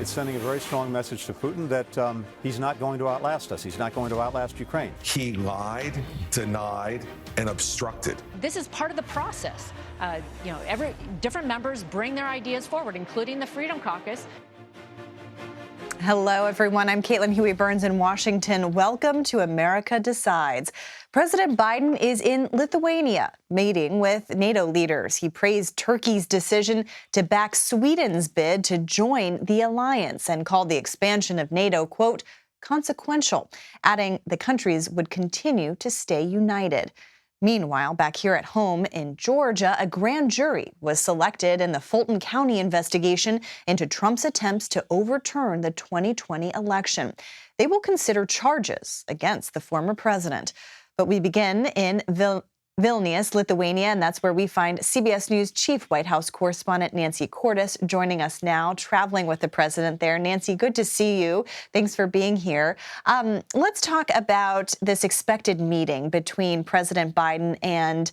it's sending a very strong message to Putin that he's not going to outlast us. He's not going to outlast Ukraine. He lied, denied, and obstructed. This is part of the process. Every different members bring their ideas forward, including the Freedom Caucus. Hello, everyone. I'm Caitlin Huey-Burns in Washington. Welcome to America Decides. President Biden is in Lithuania meeting with NATO leaders. He praised Turkey's decision to back Sweden's bid to join the alliance and called the expansion of NATO, quote, consequential, adding the countries would continue to stay united. Meanwhile, back here at home in Georgia, a grand jury was selected in the Fulton County investigation into Trump's attempts to overturn the 2020 election. They will consider charges against the former president. But we begin in Vilnius, Lithuania, and that's where we find CBS News chief White House correspondent Nancy Cordes joining us now, traveling with the president there. Nancy, good to see you. Thanks for being here. Let's talk about this expected meeting between President Biden and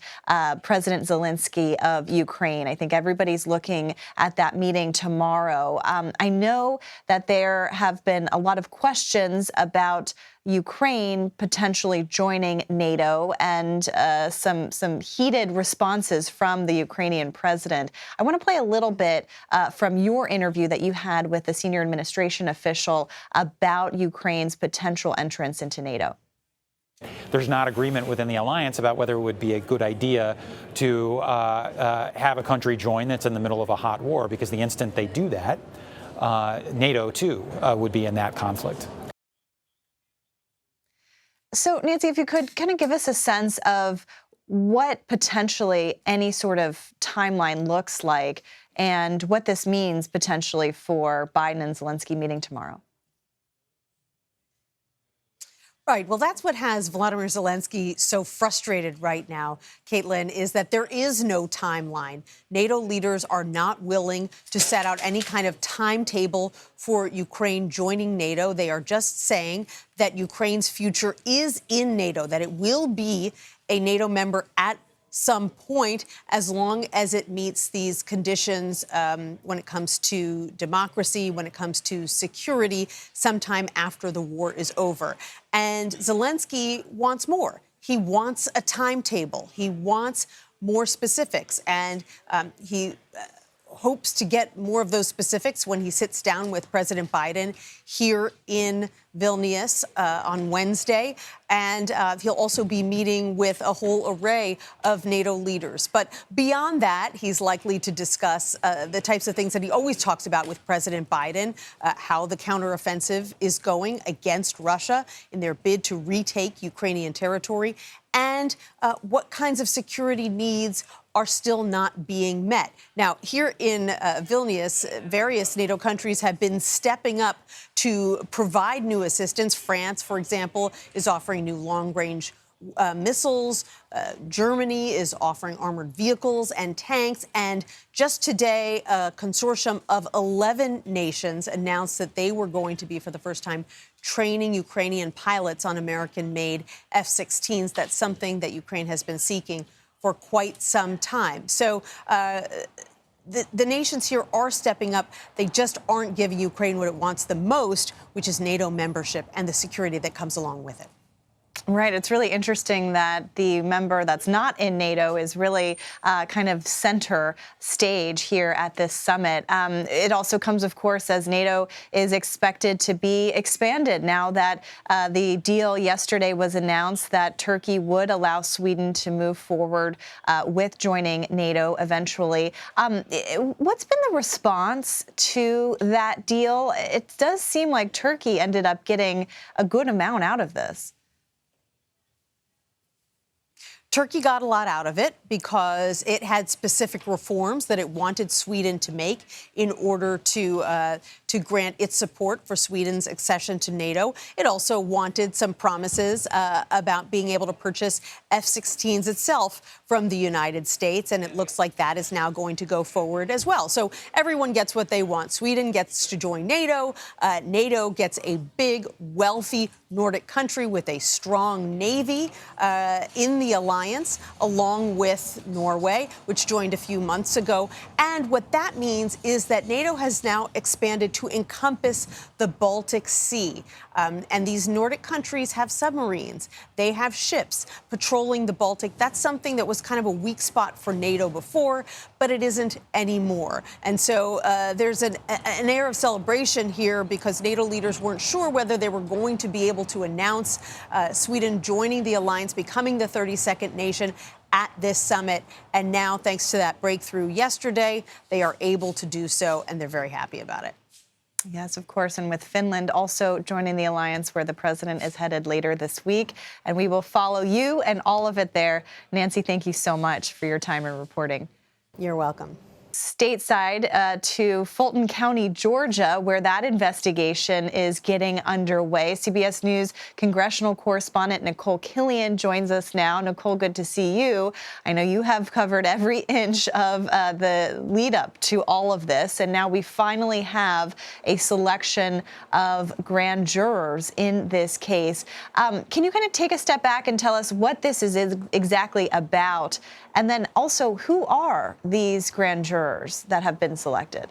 President Zelensky of Ukraine. I think everybody's looking at that meeting tomorrow. I know that there have been a lot of questions about Ukraine potentially joining NATO and some heated responses from the Ukrainian president. I want to play a little bit from your interview that you had with the senior administration official about Ukraine's potential entrance into NATO. There's not agreement within the alliance about whether it would be a good idea to have a country join that's in the middle of a hot war, because the instant they do that, NATO, too, would be in that conflict. So, Nancy, if you could kind of give us a sense of what potentially any sort of timeline looks like and what this means potentially for Biden and Zelensky meeting tomorrow. Right. Well, that's what has Volodymyr Zelensky so frustrated right now, Caitlin, is that there is no timeline. NATO leaders are not willing to set out any kind of timetable for Ukraine joining NATO. They are just saying that Ukraine's future is in NATO, that it will be a NATO member at some point, as long as it meets these conditions when it comes to democracy, when it comes to security, sometime after the war is over. And Zelensky wants more. He wants a timetable. He wants more specifics. And he hopes to get more of those specifics when he sits down with President Biden here in Vilnius on Wednesday. And he'll also be meeting with a whole array of NATO leaders. But beyond that, he's likely to discuss the types of things that he always talks about with President Biden, how the counteroffensive is going against Russia in their bid to retake Ukrainian territory, and what kinds of security needs are still not being met. Now, here in Vilnius, various NATO countries have been stepping up to provide new assistance. France, for example, is offering new long-range missiles. Germany is offering armored vehicles and tanks. And just today, a consortium of 11 nations announced that they were going to be, for the first time, training Ukrainian pilots on American-made F-16s. That's something that Ukraine has been seeking for quite some time. So the nations here are stepping up. They just aren't giving Ukraine what it wants the most, which is NATO membership and the security that comes along with it. Right. It's really interesting that the member that's not in NATO is really kind of center stage here at this summit. It also comes, of course, as NATO is expected to be expanded now that the deal yesterday was announced that Turkey would allow Sweden to move forward with joining NATO eventually. What's been the response to that deal? It does seem like Turkey ended up getting a good amount out of this. Turkey got a lot out of it because it had specific reforms that it wanted Sweden to make in order to grant its support for Sweden's accession to NATO. It also wanted some promises about being able to purchase F-16s itself from the United States, and it looks like that is now going to go forward as well. So everyone gets what they want. Sweden gets to join NATO. NATO gets a big, wealthy Nordic country with a strong navy in the alliance. alliance along with Norway, which joined a few months ago. And what that means is that NATO has now expanded to encompass the Baltic Sea. And these Nordic countries have submarines. They have ships patrolling the Baltic. That's something that was kind of a weak spot for NATO before, but it isn't anymore. And so there's an air of celebration here because NATO leaders weren't sure whether they were going to be able to announce Sweden joining the alliance, becoming the 32nd nation at this summit. And now, thanks to that breakthrough yesterday, they are able to do so, and they're very happy about it. Yes, of course. And with Finland also joining the alliance where the president is headed later this week. And we will follow you and all of it there. Nancy, thank you so much for your time and reporting. You're welcome. Stateside to Fulton County, Georgia, where that investigation is getting underway. CBS News congressional correspondent Nicole Killian joins us now. Nicole, good to see you. I know you have covered every inch of the lead up to all of this, and now we finally have a selection of grand jurors in this case. Can you kind of take a step back and tell us what this is exactly about? And then also, who are these grand jurors that have been selected?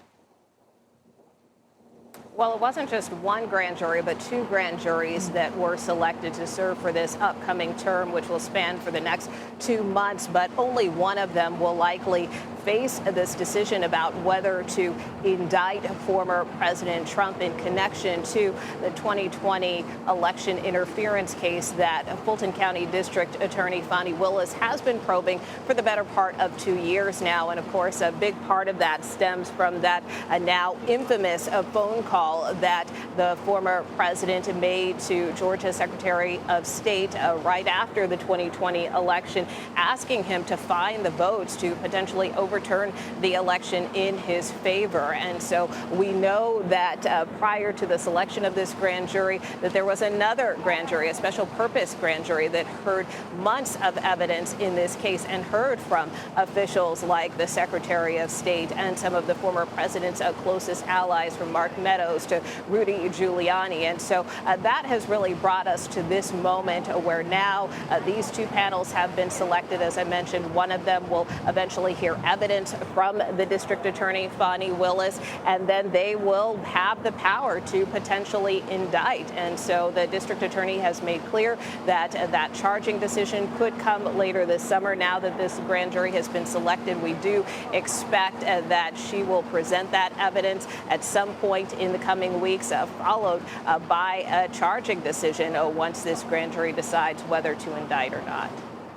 Well, it wasn't just one grand jury, but two grand juries that were selected to serve for this upcoming term, which will span for the next 2 months. But only one of them will likely face this decision about whether to indict former President Trump in connection to the 2020 election interference case that Fulton County District Attorney Fani Willis has been probing for the better part of 2 years now. And of course, a big part of that stems from that now infamous phone call that the former president made to Georgia's Secretary of State right after the 2020 election, asking him to find the votes to potentially overturn the election in his favor. And so we know that prior to the selection of this grand jury, that there was another grand jury, a special purpose grand jury that heard months of evidence in this case and heard from officials like the Secretary of State and some of the former president's closest allies, from Mark Meadows to Rudy Giuliani. And so that has really brought us to this moment where now these two panels have been selected. As I mentioned, one of them will eventually hear evidence from the district attorney, Fani Willis, and then they will have the power to potentially indict. And so the district attorney has made clear that that charging decision could come later this summer. Now that this grand jury has been selected, we do expect that she will present that evidence at some point in the coming weeks, followed by a charging decision once this grand jury decides whether to indict or not.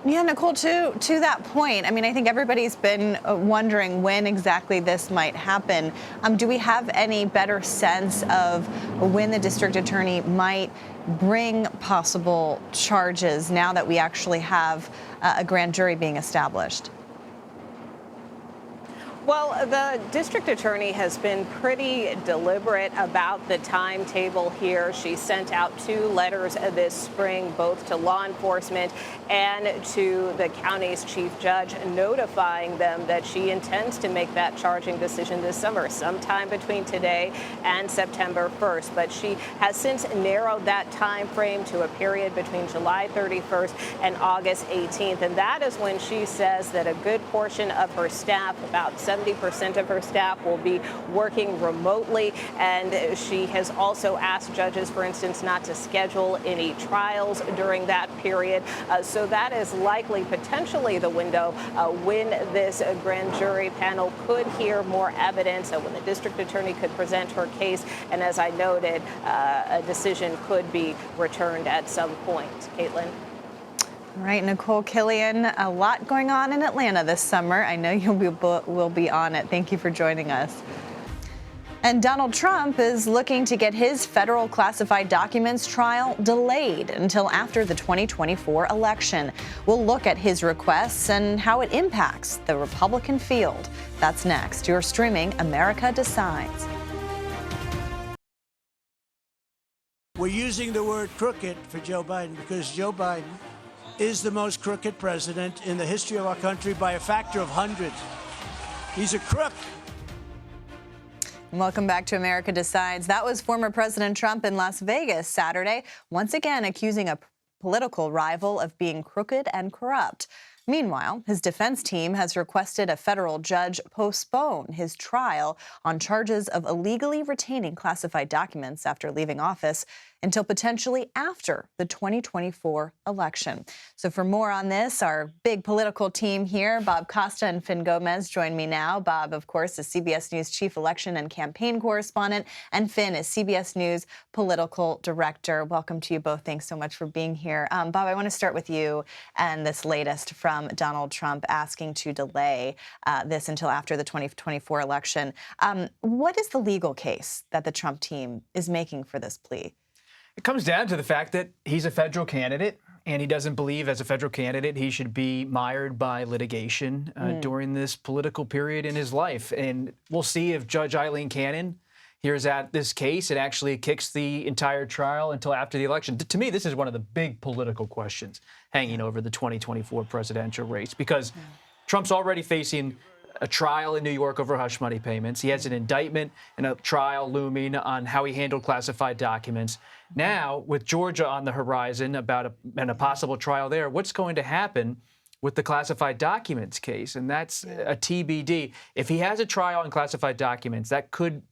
Yeah, Nicole, to that point, I mean, I think everybody's been wondering when exactly this might happen. Do we have any better sense of when the district attorney might bring possible charges now that we actually have a grand jury being established? Well, the district attorney has been pretty deliberate about the timetable here. She sent out 2 letters this spring, both to law enforcement and to the county's chief judge, notifying them that she intends to make that charging decision this summer, sometime between today and September 1st. But she has since narrowed that time frame to a period between July 31st and August 18th. And that is when she says that a good portion of her staff, about 70% of her staff, will be working remotely. And she has also asked judges, for instance, not to schedule any trials during that period. So that is likely potentially the window when this grand jury panel could hear more evidence, when the district attorney could present her case. And as I noted, a decision could be returned at some point. Caitlin. All right, Nicole Killian, a lot going on in Atlanta this summer. I know you will be on it. Thank you for joining us. And Donald Trump is looking to get his federal classified documents trial delayed until after the 2024 election. We'll look at his requests and how it impacts the Republican field. That's next. You're streaming America Decides. We're using the word crooked for Joe Biden because Joe Biden is the most crooked president in the history of our country by a factor of hundreds. He's a crook. Welcome back to America Decides. That was former President Trump in Las Vegas Saturday, once again accusing a political rival of being crooked and corrupt. Meanwhile, his defense team has requested a federal judge postpone his trial on charges of illegally retaining classified documents after leaving office until potentially after the 2024 election. So for more on this, our big political team here, Bob Costa and Finn Gomez, join me now. Bob, of course, is CBS News chief election and campaign correspondent, and Finn is CBS News political director. Welcome to you both. Thanks so much for being here. Bob, I want to start with you and this latest from Donald Trump asking to delay this until after the 2024 election. What is the legal case that the Trump team is making for this plea? It comes down to the fact that he's a federal candidate, and he doesn't believe as a federal candidate he should be mired by litigation during this political period in his life. And we'll see if Judge Eileen Cannon hears out this case and actually kicks the entire trial until after the election. To me, this is one of the big political questions hanging over the 2024 presidential race, because Trump's already facing a trial in New York over hush money payments. He has an indictment and a trial looming on how he handled classified documents. Now, with Georgia on the horizon about a possible trial there, what's going to happen with the classified documents case? And that's a TBD. If he has a trial on classified documents, that could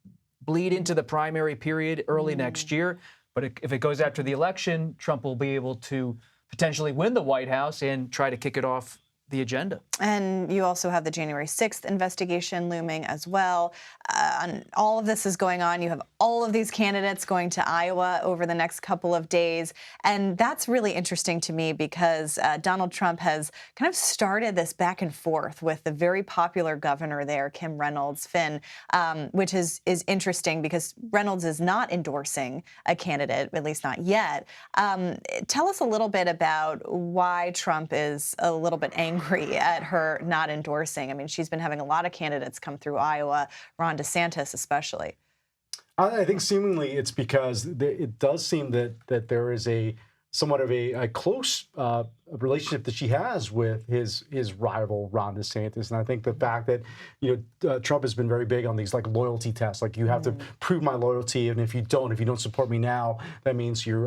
bleed into the primary period early next year. But if it goes after the election, Trump will be able to potentially win the White House and try to kick it off the agenda. And you also have the January 6th investigation looming as well. And all of this is going on. You have all of these candidates going to Iowa over the next couple of days. And that's really interesting to me because Donald Trump has kind of started this back and forth with the very popular governor there, Kim Reynolds, Finn, which is interesting because Reynolds is not endorsing a candidate, at least not yet. Tell us a little bit about why Trump is a little bit angry at her not endorsing. I mean, she's been having a lot of candidates come through Iowa, Ron DeSantis especially. I think seemingly it's because it does seem that there is somewhat of a close relationship that she has with his rival Ron DeSantis, and I think the fact that Trump has been very big on these like loyalty tests, like you have to prove my loyalty, and if you don't support me now, that means there's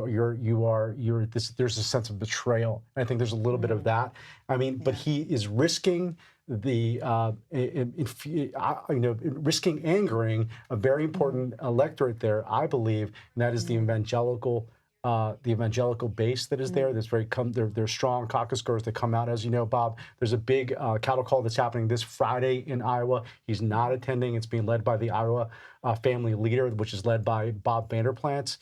a sense of betrayal. And I think there's a little bit of that. I mean, but he is risking risking angering a very important electorate there, I believe, and that is the evangelical base that is there. There's strong caucus goers that come out, as you know, Bob. There's a big cattle call that's happening this Friday in Iowa. He's not attending. It's being led by the Iowa family leader, which is led by Bob Vanderplant,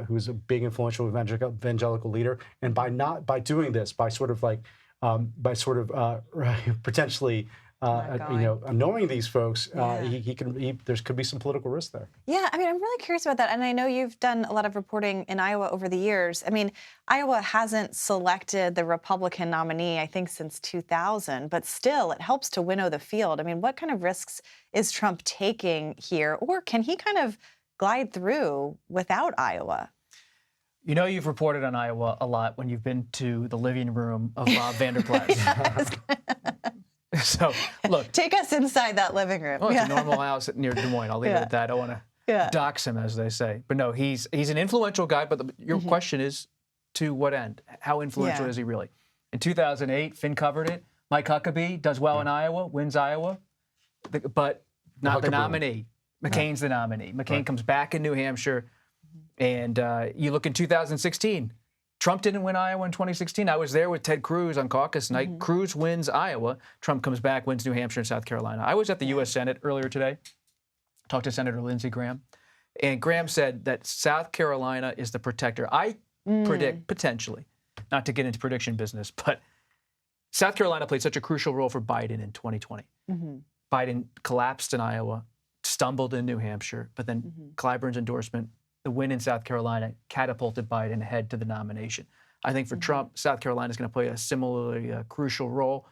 who's a big influential evangelical leader. And by doing this, potentially annoying these folks, there could be some political risk there. Yeah, I mean, I'm really curious about that. And I know you've done a lot of reporting in Iowa over the years. I mean, Iowa hasn't selected the Republican nominee, I think, since 2000, but still, it helps to winnow the field. I mean, what kind of risks is Trump taking here? Or can he kind of glide through without Iowa? You know, you've reported on Iowa a lot when you've been to the living room of Bob Vanderplant. So, look. Take us inside that living room. Well, it's a normal house near Des Moines. I'll leave it at that. I don't want to dox him, as they say. But no, he's an influential guy. But your question is, to what end? How influential is he really? In 2008, Finn covered it. Mike Huckabee does well in Iowa, wins Iowa, but not the nominee. McCain's the nominee. McCain comes back in New Hampshire. And you look in 2016, Trump didn't win Iowa in 2016. I was there with Ted Cruz on caucus night. Cruz wins Iowa. Trump comes back, wins New Hampshire and South Carolina. I was at the U.S. Senate earlier today, talked to Senator Lindsey Graham. And Graham said that South Carolina is the protector. I predict, potentially, not to get into prediction business, but South Carolina played such a crucial role for Biden in 2020. Biden collapsed in Iowa, stumbled in New Hampshire, but then Clyburn's endorsement, the win in South Carolina, catapulted Biden ahead to the nomination. I think for Trump, South Carolina is going to play a similarly crucial role.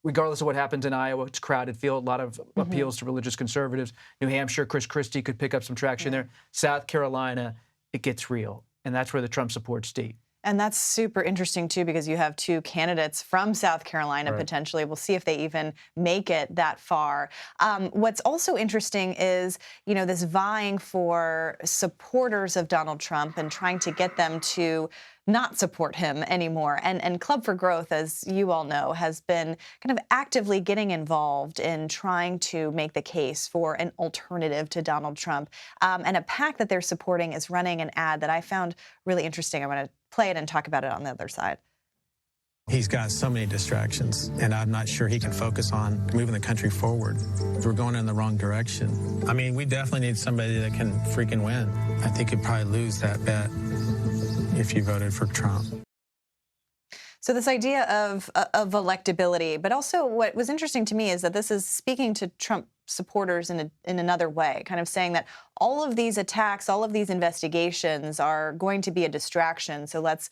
Regardless of what happens in Iowa, it's a crowded field, a lot of appeals to religious conservatives. New Hampshire, Chris Christie could pick up some traction there. South Carolina, it gets real. And that's where the Trump support's deep. And that's super interesting, too, because you have two candidates from South Carolina, Right. potentially. We'll see if they even make it that far. What's also interesting is, this vying for supporters of Donald Trump and trying to get them to not support him anymore. And Club for Growth, as you all know, has been kind of actively getting involved in trying to make the case for an alternative to Donald Trump. And a PAC that they're supporting is running an ad that I found really interesting. I want to play it and talk about it on the other side. He's got so many distractions, and I'm not sure he can focus on moving the country forward. We're going in the wrong direction. I mean, we definitely need somebody that can freaking win. I think you'd probably lose that bet if you voted for Trump. So this idea of electability, but also what was interesting to me is that this is speaking to Trump supporters in another way, kind of saying that all of these attacks, all of these investigations are going to be a distraction. So let's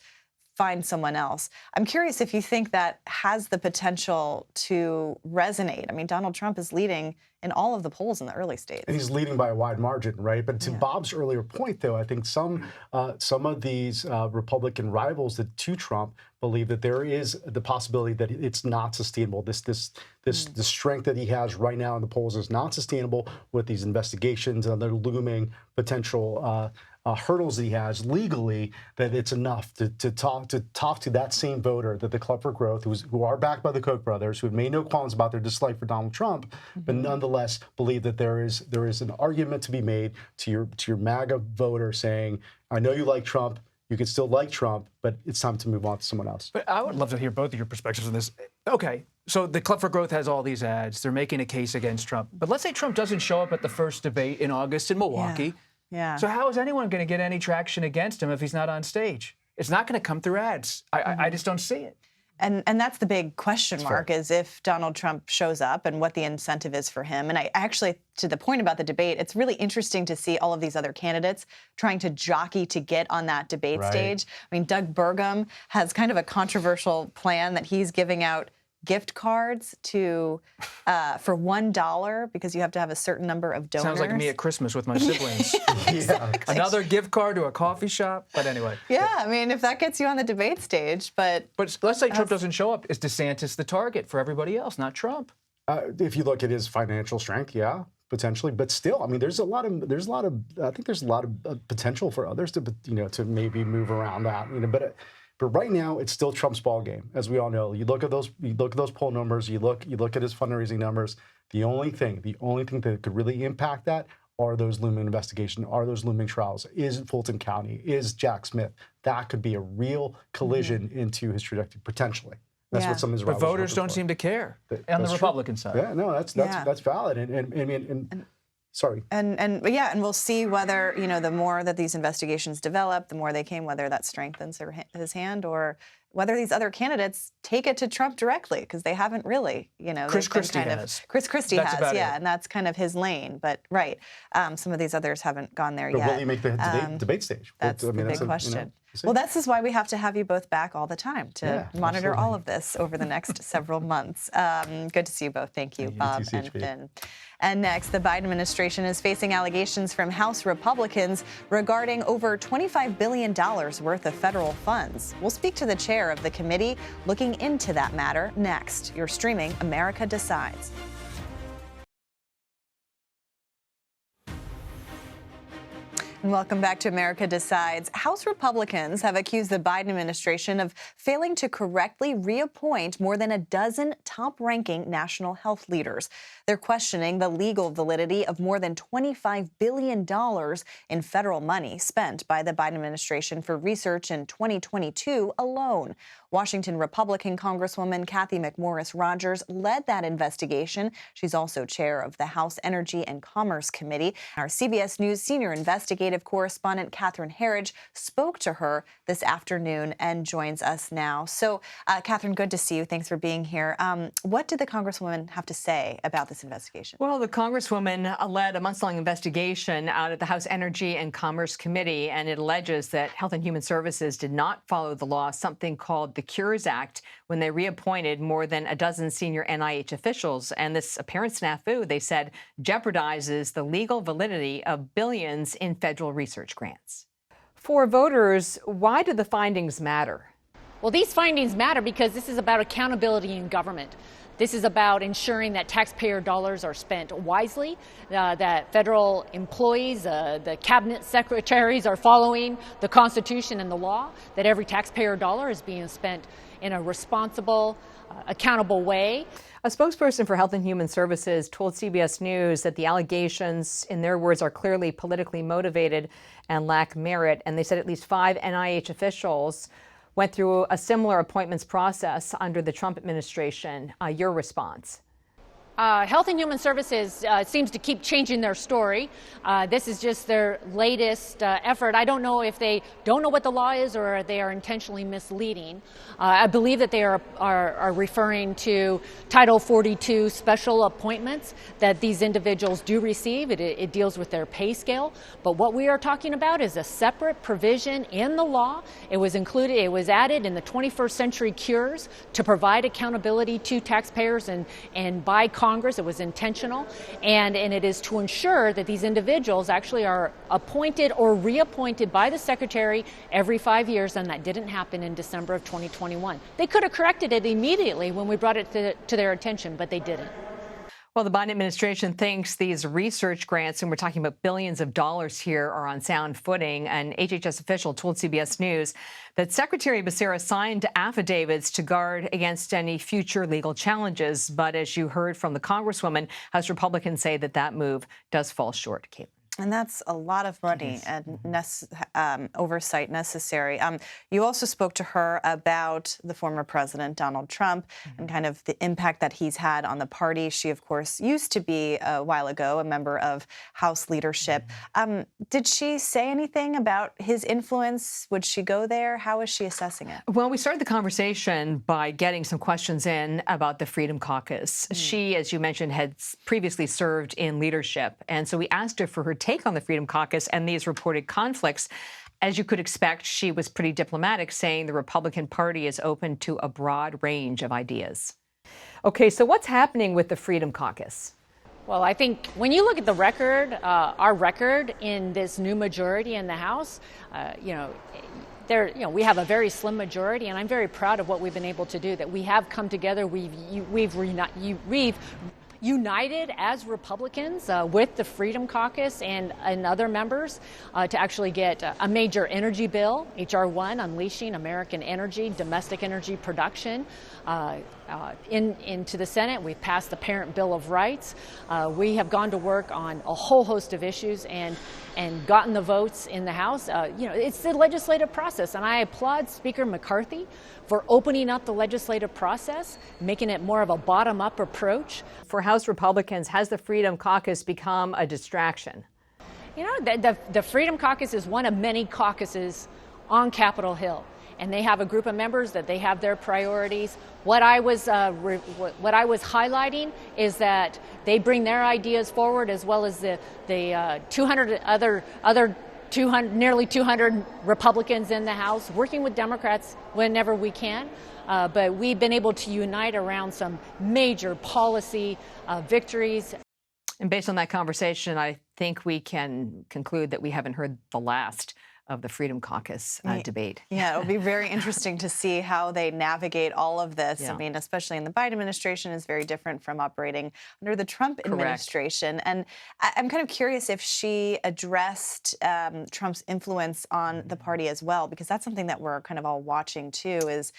find someone else. I'm curious if you think that has the potential to resonate. I mean, Donald Trump is leading in all of the polls in the early states. And he's leading by a wide margin, right? But to Bob's earlier point, though, I think some of these Republican rivals to Trump believe that there is the possibility that it's not sustainable. The strength that he has right now in the polls is not sustainable with these investigations and the looming potential hurdles that he has legally, that it's enough to talk to that same voter, that the Club for Growth, who are backed by the Koch brothers, who have made no qualms about their dislike for Donald Trump, but nonetheless believe that there is an argument to be made to your MAGA voter saying, I know you like Trump, you can still like Trump, but it's time to move on to someone else. But I would love to hear both of your perspectives on this. Okay, so the Club for Growth has all these ads. They're making a case against Trump. But let's say Trump doesn't show up at the first debate in August in Milwaukee. Yeah. So how is anyone going to get any traction against him if he's not on stage? It's not going to come through ads. I just don't see it. And that's the big question mark, is if Donald Trump shows up and what the incentive is for him. And I actually, to the point about the debate, it's really interesting to see all of these other candidates trying to jockey to get on that debate stage. I mean, Doug Burgum has kind of a controversial plan that he's giving out gift cards to for $1 because you have to have a certain number of donors. Sounds like me at Christmas with my siblings. Exactly. Another gift card to a coffee shop. But anyway. Yeah, I mean, if that gets you on the debate stage, but let's say Trump doesn't show up. Is DeSantis the target for everybody else, not Trump? If you look at his financial strength, yeah, potentially. But still, I mean, I think there's a lot of potential for others to maybe move around that. But right now, it's still Trump's ball game, as we all know. You look at those poll numbers. You look at his fundraising numbers. The only thing that could really impact that are those looming investigations, are those looming trials. Is Fulton County? Is Jack Smith? That could be a real collision into his trajectory potentially. That's what some of his But rivals are voters looking don't for. seem to care on the Republican side. Yeah, no, that's valid. And sorry. And we'll see whether, the more that these investigations develop, the more they came, whether that strengthens his hand or whether these other candidates take it to Trump directly, because they haven't really, Chris Christie has. Chris Christie That's has, about it. and that's kind of his lane. But some of these others haven't gone there But yet. will he make the debate stage? That's the big question. Well, this is why we have to have you both back all the time to monitor all of this over the next several months. Good to see you both. Thank you, Bob and Finn. And next, the Biden administration is facing allegations from House Republicans regarding over $25 billion worth of federal funds. We'll speak to the chair of the committee looking into that matter next. You're streaming America Decides. And welcome back to America Decides. House Republicans have accused the Biden administration of failing to correctly reappoint more than a dozen top-ranking national health leaders. They're questioning the legal validity of more than $25 billion in federal money spent by the Biden administration for research in 2022 alone. Washington Republican Congresswoman Kathy McMorris Rodgers led that investigation. She's also chair of the House Energy and Commerce Committee. Our CBS News senior investigative correspondent Catherine Herridge spoke to her this afternoon and joins us now. So, Catherine, good to see you. Thanks for being here. What did the Congresswoman have to say about this investigation? Well, the Congresswoman led a months-long investigation out at the House Energy and Commerce Committee, and it alleges that Health and Human Services did not follow the law, something called the Cures Act, when they reappointed more than a dozen senior NIH officials. And this apparent snafu, they said, jeopardizes the legal validity of billions in federal research grants. For voters, why do the findings matter? Well, these findings matter because this is about accountability in government. This is about ensuring that taxpayer dollars are spent wisely, that federal employees, the cabinet secretaries are following the Constitution and the law, that every taxpayer dollar is being spent in a responsible, accountable way. A spokesperson for Health and Human Services told CBS News that the allegations, in their words, are clearly politically motivated and lack merit. And they said at least 5 NIH officials went through a similar appointments process under the Trump administration. Your response? Health and Human Services seems to keep changing their story. This is just their latest effort. I don't know if they don't know what the law is or they are intentionally misleading. I believe that they are referring to Title 42 special appointments that these individuals do receive. It deals with their pay scale. But what we are talking about is a separate provision in the law. It was added in the 21st Century Cures to provide accountability to taxpayers and by Congress. It was intentional, and it is to ensure that these individuals actually are appointed or reappointed by the Secretary every 5 years, and that didn't happen in December of 2021. They could have corrected it immediately when we brought it to their attention, but they didn't. Well, the Biden administration thinks these research grants, and we're talking about billions of dollars here, are on sound footing. An HHS official told CBS News that Secretary Becerra signed affidavits to guard against any future legal challenges. But as you heard from the Congresswoman, House Republicans say that move does fall short. Caitlin. And that's a lot of money and oversight necessary. You also spoke to her about the former president, Donald Trump, and kind of the impact that he's had on the party. She, of course, used to be a while ago a member of House leadership. Did she say anything about his influence? Would she go there? How is she assessing it? Well, we started the conversation by getting some questions in about the Freedom Caucus. She, as you mentioned, had previously served in leadership. And so we asked her for her take on the Freedom Caucus and these reported conflicts. As you could expect, she was pretty diplomatic, saying the Republican Party is open to a broad range of ideas. Okay, so what's happening with the Freedom Caucus? Well, I think when you look at the record, our record in this new majority in the House, we have a very slim majority, and I'm very proud of what we've been able to do. That we have come together, we've united as Republicans with the Freedom Caucus and other members to actually get a major energy bill, H.R. 1, unleashing American energy, domestic energy production, into the Senate. We've passed the Parent Bill of Rights. We have gone to work on a whole host of issues and gotten the votes in the House. It's the legislative process, and I applaud Speaker McCarthy for opening up the legislative process, making it more of a bottom-up approach. For House Republicans, has the Freedom Caucus become a distraction? The Freedom Caucus is one of many caucuses on Capitol Hill, and they have a group of members that they have their priorities. What I was highlighting is that they bring their ideas forward, as well as the 200 nearly 200 Republicans in the House, working with Democrats whenever we can. But we've been able to unite around some major policy victories. And based on that conversation, I think we can conclude that we haven't heard the last of the Freedom Caucus debate. Yeah, it'll be very interesting to see how they navigate all of this. Yeah. I mean, especially in the Biden administration is very different from operating under the Trump administration. And I'm kind of curious if she addressed Trump's influence on the party as well, because that's something that we're kind of all watching too, is,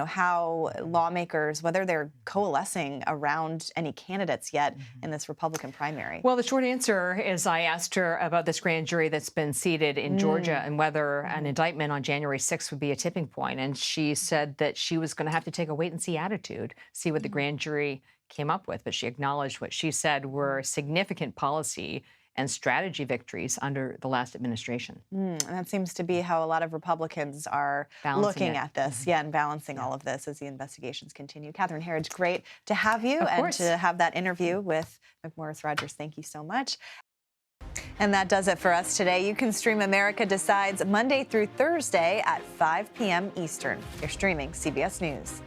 how lawmakers, whether they're coalescing around any candidates yet in this Republican primary. Well, the short answer is I asked her about this grand jury that's been seated in Georgia and whether an indictment on January 6th would be a tipping point. And she said that she was going to have to take a wait-and-see attitude, see what the grand jury came up with. But she acknowledged what she said were significant policy and strategy victories under the last administration. And that seems to be how a lot of Republicans are looking at this, and balancing all of this as the investigations continue. Catherine Herridge, great to have you and to have that interview with McMorris Rodgers. Thank you so much. And that does it for us today. You can stream America Decides Monday through Thursday at 5 p.m. Eastern. You're streaming CBS News.